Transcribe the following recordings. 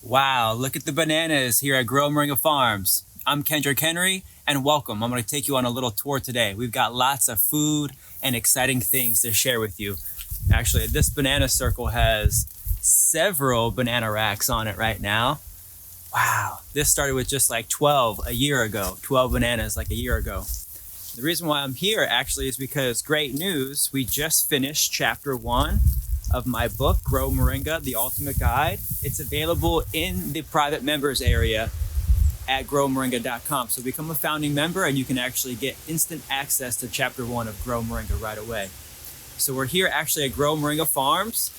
Wow, look at the bananas here at Grow Moringa Farms. I'm Kendrick Henry, and welcome. I'm going to take you on a little tour today. We've got lots of food and exciting things to share with you. Actually, this banana circle has several banana racks on it right now. Wow, this started with just like 12 a year ago, 12 bananas like a year ago. The reason why I'm here actually is because great news, we just finished chapter 1 of my book, Grow Moringa, The Ultimate Guide. It's available in the private members area at growmoringa.com. So become a founding member and you can actually get instant access to chapter 1 of Grow Moringa right away. So we're here actually at Grow Moringa Farms.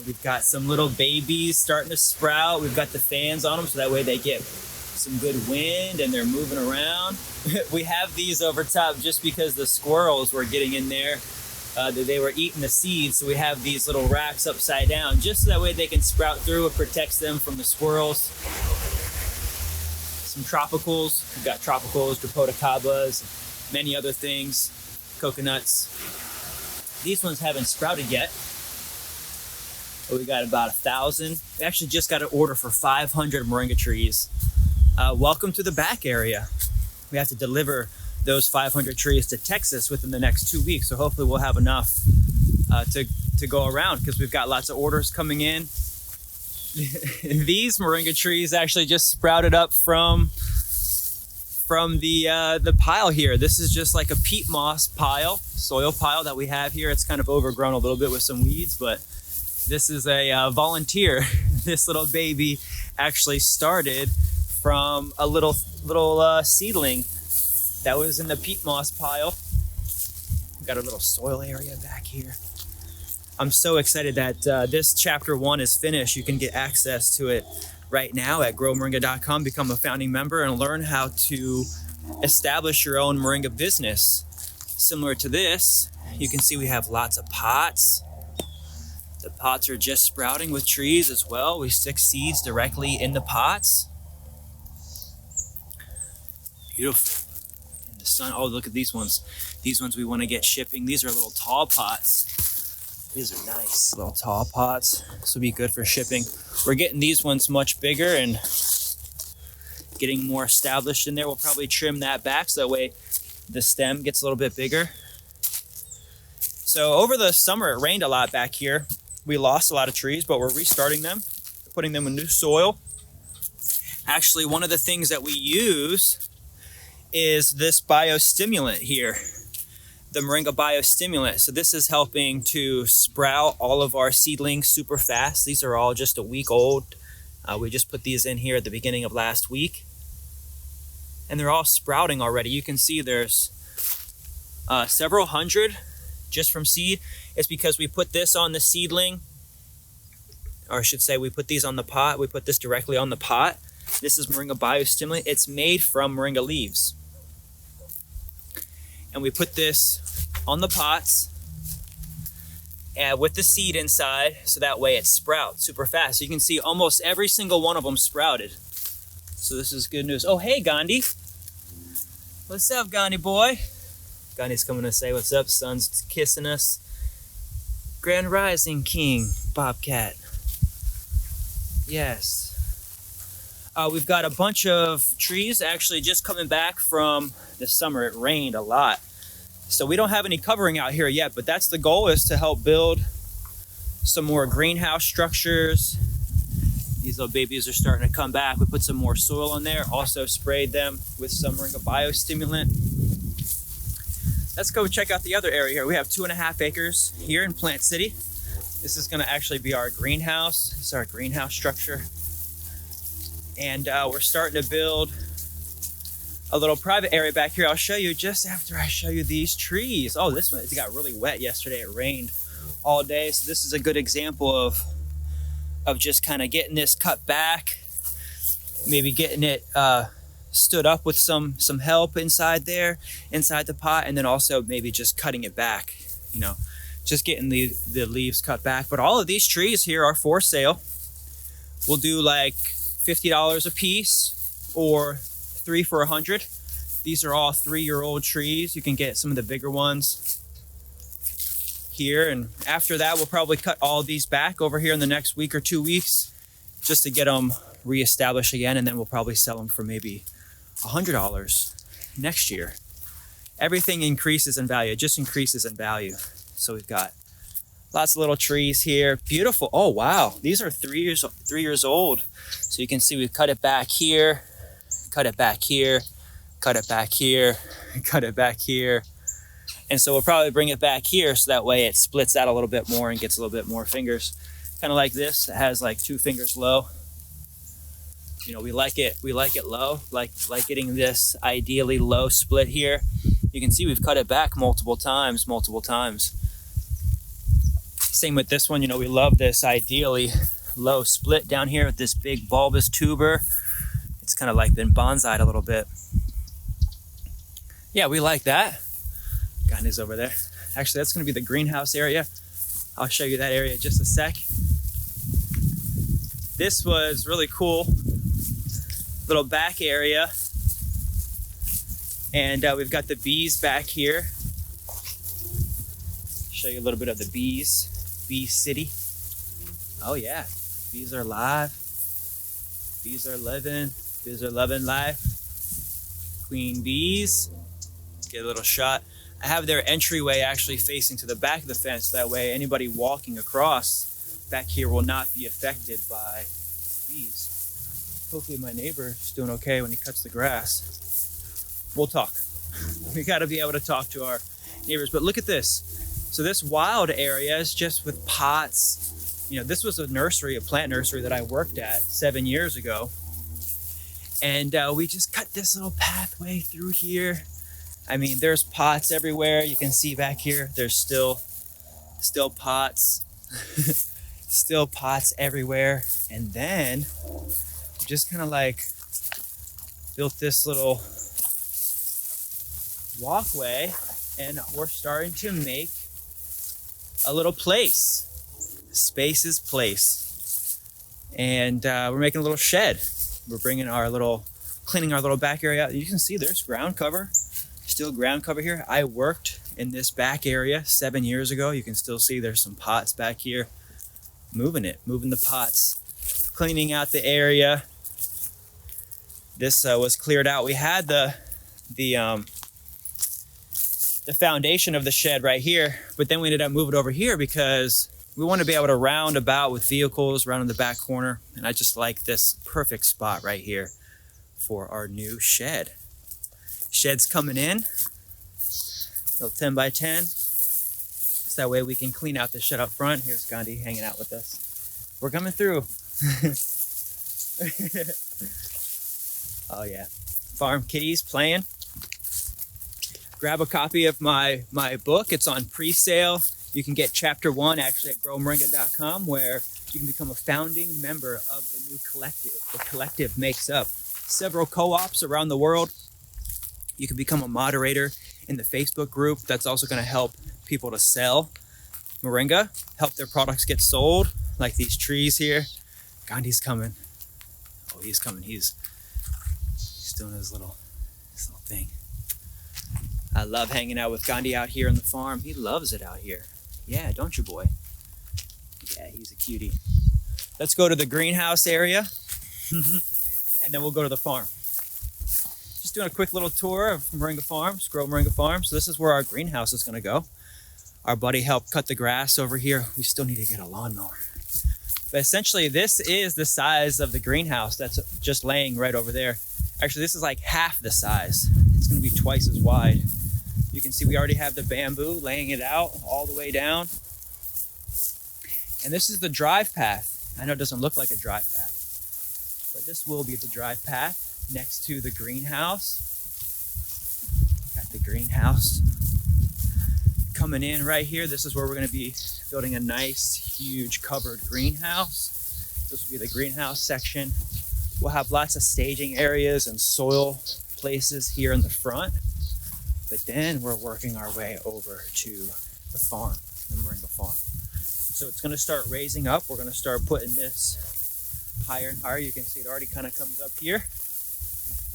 We've got some little babies starting to sprout. We've got the fans on them so that way they get some good wind and they're moving around. We have these over top just because the squirrels were getting in there. They were eating the seeds, so we have these little racks upside down just so that way they can sprout through. It protects them from the squirrels. Some tropicals. We've got tropicals, Dipodicabas, many other things, coconuts. These ones haven't sprouted yet, but we got about 1,000. We actually just got an order for 500 moringa trees. Welcome to the back area. We have to deliver those 500 trees to Texas within the next 2 weeks. So hopefully we'll have enough to go around because we've got lots of orders coming in. These moringa trees actually just sprouted up from the pile here. This is just like a peat moss pile, soil pile that we have here. It's kind of overgrown a little bit with some weeds, but this is a volunteer. This little baby actually started from a little seedling that was in the peat moss pile. We've got a little soil area back here. I'm so excited that this chapter 1 is finished. You can get access to it right now at growmoringa.com. Become a founding member and learn how to establish your own moringa business. Similar to this, you can see we have lots of pots. The pots are just sprouting with trees as well. We stick seeds directly in the pots. Beautiful. Sun. Oh, look at these ones. These ones we want to get shipping. These are little tall pots. These are nice little tall pots. This will be good for shipping. We're getting these ones much bigger and getting more established in there. We'll probably trim that back so that way the stem gets a little bit bigger. So over the summer, it rained a lot back here. We lost a lot of trees, but we're restarting them, putting them in new soil. Actually, one of the things that we use is this biostimulant here, the Moringa biostimulant. So this is helping to sprout all of our seedlings super fast. These are all just a week old. We just put these in here at the beginning of last week. And they're all sprouting already. You can see there's several hundred just from seed. It's because we put this on the seedling, or I should say we put these on the pot. We put this directly on the pot. This is Moringa biostimulant. It's made from moringa leaves. And we put this on the pots with the seed inside, so that way it sprouts super fast. You can see almost every single one of them sprouted. So this is good news. Oh, hey, Gandhi. What's up, Gandhi boy? Gandhi's coming to say what's up. Sun's kissing us. Grand Rising King, Bobcat. Yes. We've got a bunch of trees actually just coming back from the summer. It rained a lot. So we don't have any covering out here yet, but that's the goal, is to help build some more greenhouse structures. These little babies are starting to come back. We put some more soil on there, also sprayed them with some Moringa biostimulant. Let's go check out the other area here. We have 2.5 acres here in Plant City. This is gonna actually be our greenhouse. This is our greenhouse structure. And we're starting to build a little private area back here. I'll show you just after I show you these trees. Oh, this one, it got really wet yesterday. It rained all day. So this is a good example of just kind of getting this cut back, maybe getting it stood up with some help inside there, inside the pot, and then also maybe just cutting it back, you know, just getting the leaves cut back. But all of these trees here are for sale. We'll do like $50 a piece or 3 for $100. These are all 3-year-old trees. You can get some of the bigger ones here, and after that we'll probably cut all of these back over here in the next week or 2 weeks just to get them reestablish again, and then we'll probably sell them for maybe $100 next year. Everything increases in value. It just increases in value. So we've got lots of little trees here. Beautiful. Oh, wow. These are 3 years old. So you can see we've cut it back here, cut it back here, cut it back here, cut it back here. And so we'll probably bring it back here so that way it splits out a little bit more and gets a little bit more fingers. Kind of like this. It has like 2 fingers low. You know, we like it low, like getting this ideally low split here. You can see we've cut it back multiple times. Same with this one, you know, we love this ideally low split down here with this big bulbous tuber. It's kind of like been bonsai'd a little bit. Yeah, we like that. Gandhi's over there. Actually, that's gonna be the greenhouse area. I'll show you that area in just a sec. This was really cool. Little back area. And we've got the bees back here. Show you a little bit of the bees. Bee city. Oh yeah, bees are live. Bees are living. Bees are loving life. Queen bees. Let's get a little shot. I have their entryway actually facing to the back of the fence. That way anybody walking across back here will not be affected by bees. Hopefully my neighbor's doing okay when he cuts the grass. We'll talk. We got to be able to talk to our neighbors. But look at this. So this wild area is just with pots. You know, this was a plant nursery that I worked at 7 years ago. And we just cut this little pathway through here. I mean, there's pots everywhere. You can see back here, there's still pots. Still pots everywhere. And then just kind of like built this little walkway, and we're starting to make a little place. Space is place. And we're making a little shed. We're cleaning our little back area out. You can see there's ground cover, still ground cover here. I worked in this back area 7 years ago. You can still see there's some pots back here. Moving the pots, cleaning out the area. This was cleared out. We had the foundation of the shed right here, but then we ended up moving it over here because we want to be able to round about with vehicles around in the back corner. And I just like this perfect spot right here for our new shed. Shed's coming in, little 10 by 10. So that way we can clean out the shed up front. Here's Gandhi hanging out with us. We're coming through. Oh yeah, farm kitties playing. Grab a copy of my book. It's on pre-sale. You can get chapter 1 actually at growmoringa.com, where you can become a founding member of the new collective. The collective makes up several co-ops around the world. You can become a moderator in the Facebook group. That's also going to help people to sell moringa, help their products get sold, like these trees here. Gandhi's coming. Oh, he's coming. He's doing his little thing. I love hanging out with Gandhi out here on the farm. He loves it out here. Yeah, don't you, boy? Yeah, he's a cutie. Let's go to the greenhouse area, and then we'll go to the farm. Just doing a quick little tour of Moringa Farms, Grow Moringa Farms. So this is where our greenhouse is going to go. Our buddy helped cut the grass over here. We still need to get a lawnmower. But essentially, this is the size of the greenhouse that's just laying right over there. Actually, this is like half the size. It's going to be twice as wide. You can see we already have the bamboo laying it out all the way down. And this is the drive path. I know it doesn't look like a drive path, but this will be the drive path next to the greenhouse. Got the greenhouse coming in right here. This is where we're going to be building a nice, huge covered greenhouse. This will be the greenhouse section. We'll have lots of staging areas and soil places here in the front. But then we're working our way over to the farm, the Moringa farm. So it's going to start raising up. We're going to start putting this higher and higher. You can see it already kind of comes up here.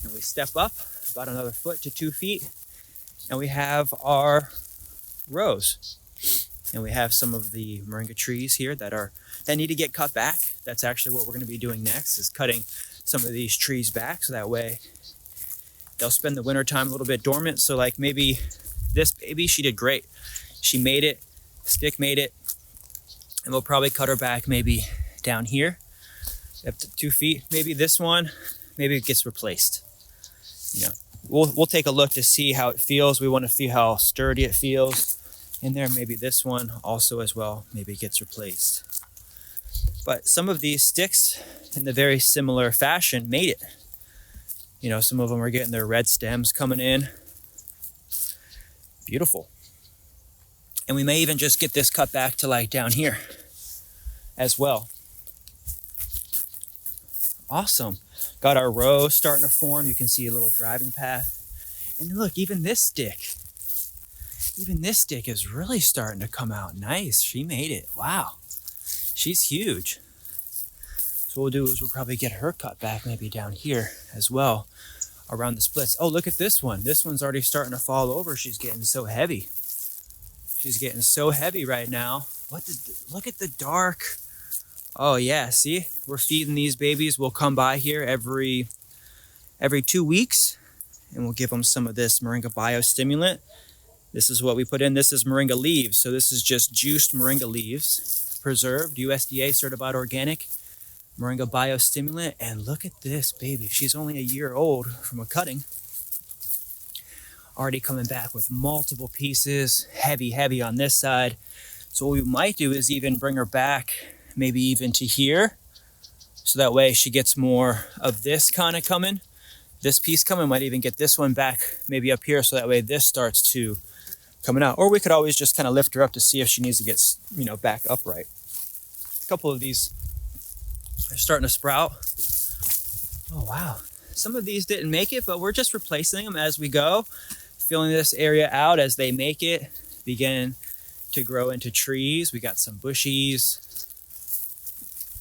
And we step up about another foot to 2 feet. And we have our rows. And we have some of the moringa trees here that need to get cut back, That's actually what we're going to be doing next, is cutting some of these trees back, so that way they'll spend the winter time a little bit dormant. So like maybe this baby, she did great. She made it, stick made it, and we'll probably cut her back maybe down here up to 2 feet. Maybe this one, maybe it gets replaced. You know, we'll take a look to see how it feels. We want to see how sturdy it feels in there. Maybe this one also as well, maybe it gets replaced. But some of these sticks in the very similar fashion made it. You know, some of them are getting their red stems coming in. Beautiful. And we may even just get this cut back to like down here as well. Awesome. Got our row starting to form. You can see a little driving path. And look, even this stick is really starting to come out nice. She made it. Wow. She's huge. So what we'll do is we'll probably get her cut back maybe down here as well around the splits. Oh, look at this one. This one's already starting to fall over. She's getting so heavy. She's getting so heavy right now. Look at the dark. Oh yeah, see? We're feeding these babies. We'll come by here every 2 weeks and we'll give them some of this Moringa biostimulant. This is what we put in. This is Moringa leaves. So this is just juiced Moringa leaves, preserved, USDA certified organic Moringa biostimulant. And look at this baby. She's only a year old from a cutting. Already coming back with multiple pieces, heavy on this side. So what we might do is even bring her back maybe even to here. So that way she gets more of this kind of coming. This piece coming, might even get this one back maybe up here. So that way this starts to coming out. Or we could always just kind of lift her up to see if she needs to get, you know, back upright. A couple of these are starting to sprout. Oh, wow. Some of these didn't make it, but we're just replacing them as we go, filling this area out as they make it, begin to grow into trees. We got some bushies,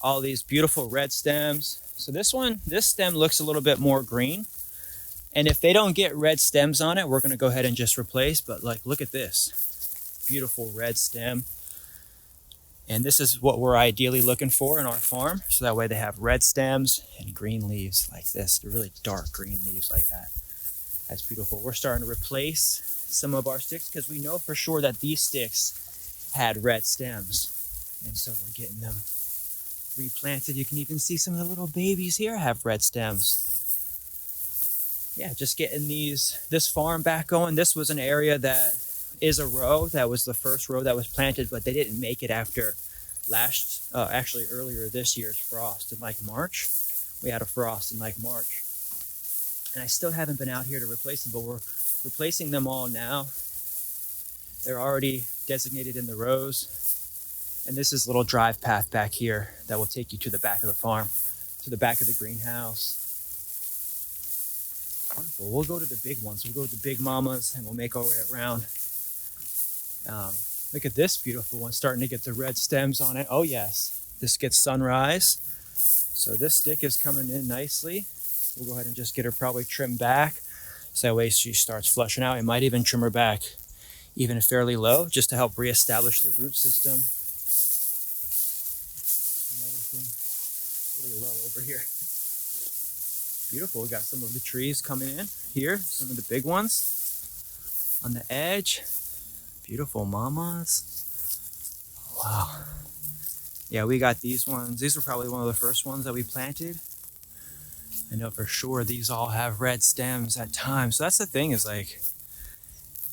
all these beautiful red stems. So this stem looks a little bit more green. And if they don't get red stems on it, we're going to go ahead and just replace. But like, look at this beautiful red stem. And this is what we're ideally looking for in our farm. So that way they have red stems and green leaves like this. They're really dark green leaves like that. That's beautiful. We're starting to replace some of our sticks because we know for sure that these sticks had red stems. And so we're getting them replanted. You can even see some of the little babies here have red stems. Yeah, just getting this farm back going. This was an area that is a row. That was the first row that was planted, but they didn't make it after actually earlier this year's frost in like March. We had a frost in like March. And I still haven't been out here to replace them, but we're replacing them all now. They're already designated in the rows. And this is a little drive path back here that will take you to the back of the farm, to the back of the greenhouse. Wonderful. We'll go to the big ones. We'll go to the big mamas and we'll make our way around. Look at this beautiful one starting to get the red stems on it. Oh yes, this gets sunrise. So this stick is coming in nicely. We'll go ahead and just get her probably trimmed back. So that way she starts flushing out. I might even trim her back even fairly low just to help reestablish the root system. And everything really low over here. Beautiful. We got some of the trees coming in here, some of the big ones on the edge. Beautiful mamas. Wow. Yeah, we got these ones. These were probably one of the first ones that we planted. I know for sure these all have red stems at times. So that's the thing, is like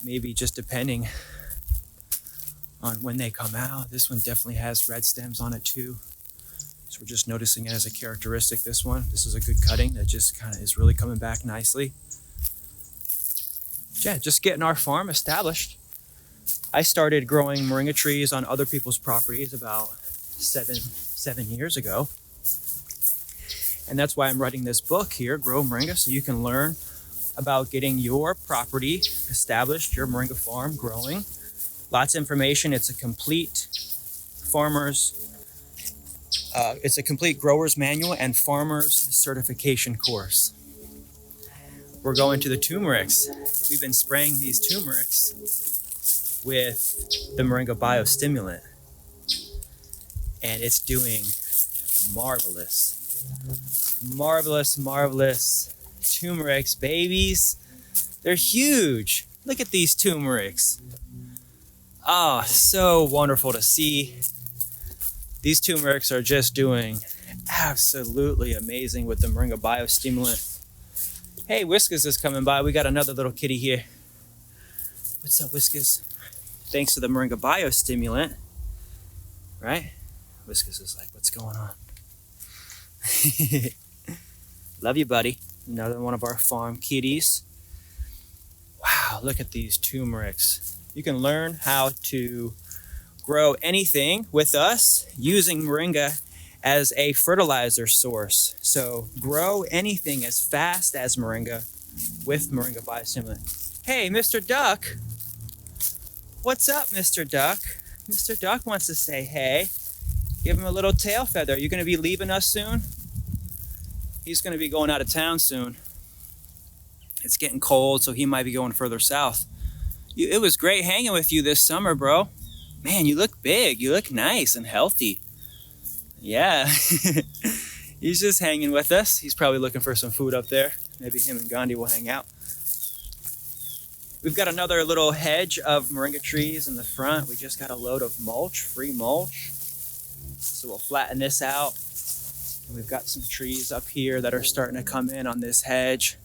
maybe just depending on when they come out. This one definitely has red stems on it too. So we're just noticing it as a characteristic. This is a good cutting that just kind of is really coming back nicely. Yeah, just getting our farm established. I started growing moringa trees on other people's properties about seven years ago. And that's why I'm writing this book here, Grow Moringa, so you can learn about getting your property established, your moringa farm growing. Lots of information. It's a complete it's a complete grower's manual and farmer's certification course. We're going to the turmerics. We've been spraying these turmerics with the Moringa biostimulant. And it's doing marvelous. Marvelous, marvelous turmerics, babies. They're huge. Look at these turmerics. Oh, so wonderful to see. These turmerics are just doing absolutely amazing with the Moringa biostimulant. Hey, Whiskas is coming by. We got another little kitty here. What's up, Whiskas? Thanks to the Moringa biostimulant, right? Whiskas is like, what's going on? Love you, buddy. Another one of our farm kitties. Wow, look at these turmerics. You can learn how to grow anything with us using Moringa as a fertilizer source. So grow anything as fast as Moringa with Moringa biostimulant. Hey, Mr. Duck. What's up, Mr. Duck? Mr. Duck wants to say hey. Give him a little tail feather. Are you going to be leaving us soon? He's going to be going out of town soon. It's getting cold, so he might be going further south. It was great hanging with you this summer, bro. Man, you look big. You look nice and healthy. Yeah. He's just hanging with us. He's probably looking for some food up there. Maybe him and Gandhi will hang out. We've got another little hedge of Moringa trees in the front. We just got a load of mulch, free mulch. So we'll flatten this out. And we've got some trees up here that are starting to come in on this hedge.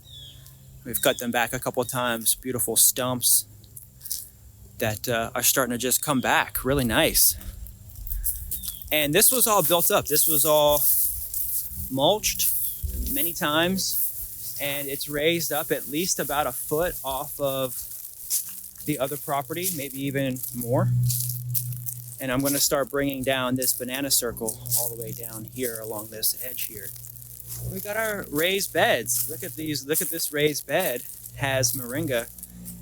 We've cut them back a couple times. Beautiful stumps that are starting to just come back. Really nice. And this was all built up. This was all mulched many times. And it's raised up at least about a foot off of the other property, maybe even more. And I'm going to start bringing down this banana circle all the way down here along this edge here. We got our raised beds. Look at these. Look at this raised bed. Has Moringa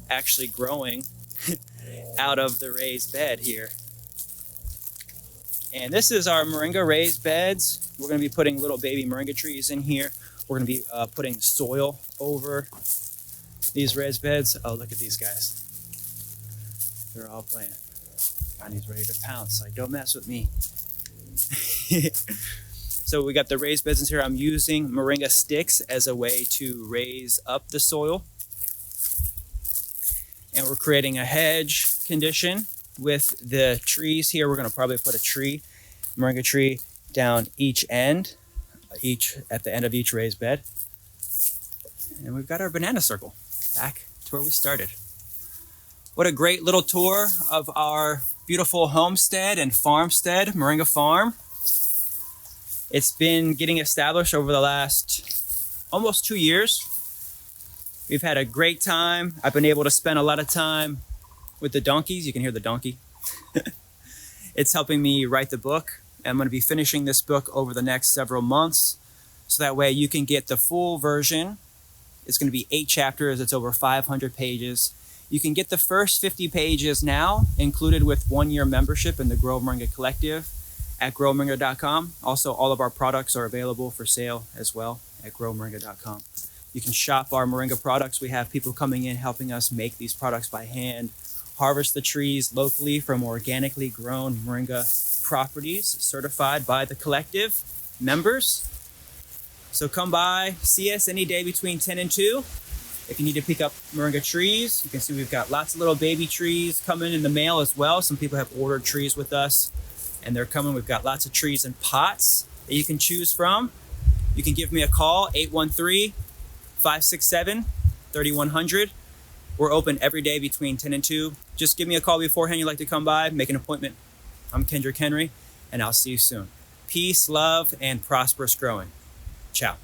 actually growing out of the raised bed here. And this is our Moringa raised beds. We're going to be putting little baby Moringa trees in here. We're going to be putting soil over these raised beds. Oh, look at these guys. They're all playing. Gandhi's ready to pounce. Like, don't mess with me. So we got the raised beds in here. I'm using Moringa sticks as a way to raise up the soil. And we're creating a hedge condition with the trees here. We're going to probably put a tree, Moringa tree, down each end, at the end of each raised bed. And we've got our banana circle back to where we started. What a great little tour of our beautiful homestead and farmstead, Moringa Farm. It's been getting established over the last almost 2 years. We've had a great time. I've been able to spend a lot of time with the donkeys. You can hear the donkey. It's helping me write the book. I'm going to be finishing this book over the next several months. So that way you can get the full version. It's going to be 8 chapters. It's over 500 pages. You can get the first 50 pages now, included with 1-year membership in the Grow Moringa Collective at growmoringa.com. Also, all of our products are available for sale as well at growmoringa.com. You can shop our Moringa products. We have people coming in helping us make these products by hand, harvest the trees locally from organically grown Moringa properties certified by the collective members. So come by, see us any day between 10 and 2. If you need to pick up Moringa trees, you can see we've got lots of little baby trees coming in the mail as well. Some people have ordered trees with us and they're coming. We've got lots of trees in pots that you can choose from. You can give me a call, 813-567-3100. We're open every day between 10 and 2. Just give me a call beforehand. You'd like to come by, make an appointment. I'm Kendrick Henry, and I'll see you soon. Peace, love, and prosperous growing. Ciao.